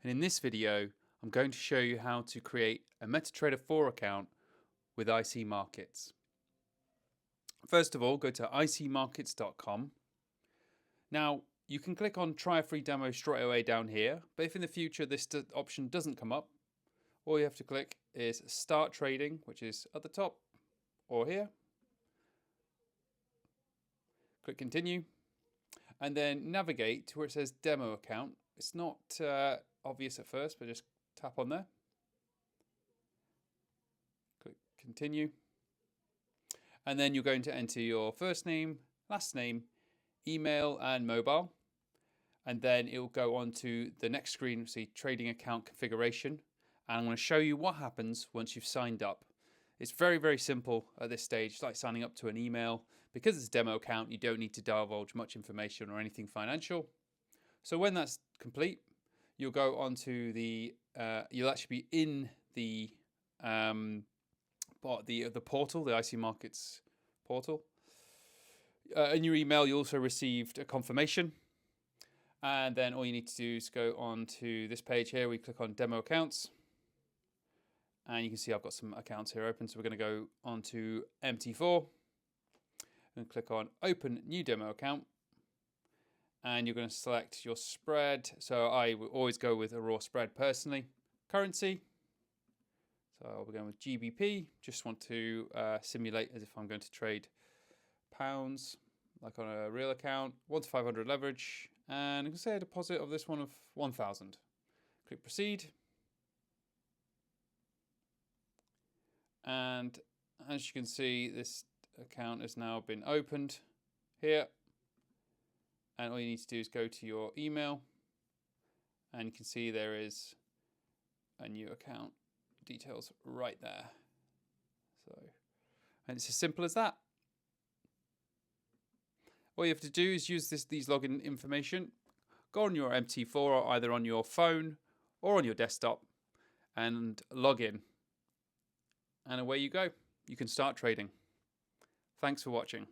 and in this video I'm going to show you how to create a MetaTrader 4 account with IC Markets. First of all, go to icmarkets.com. Now you can click on try a free demo straight away down here, but if in the future this option doesn't come up, all you have to click is start trading, which is at the top or here. Click continue and then navigate to where it says demo account. It's not obvious at first, but just tap on there. Click continue. And then you're going to enter your first name, last name, email and mobile. And then it will go on to the next screen, see trading account configuration. And I'm going to show you what happens once you've signed up. It's very, very simple at this stage. It's like signing up to an email. Because it's a demo account, you don't need to divulge much information or anything financial. So when that's complete, you'll go on to the, you'll actually be in the portal, the IC Markets portal. In your email, you also received a confirmation. And then all you need to do is go on to this page here. We click on demo accounts. And you can see I've got some accounts here open. So we're going to go on to MT4 and click on open new demo account. And you're going to select your spread. So I will always go with a raw spread personally. Currency. So I'll be going with GBP. Just want to simulate as if I'm going to trade pounds, like on a real account. 1 to 500 leverage. And you can say a deposit of this one of 1,000. Click proceed. And as you can see, this account has now been opened here. And all you need to do is go to your email. And you can see there is a new account details right there. And it's as simple as that. All you have to do is use these login information. Go on your MT4 or either on your phone or on your desktop and log in. And away you go. You can start trading. Thanks for watching.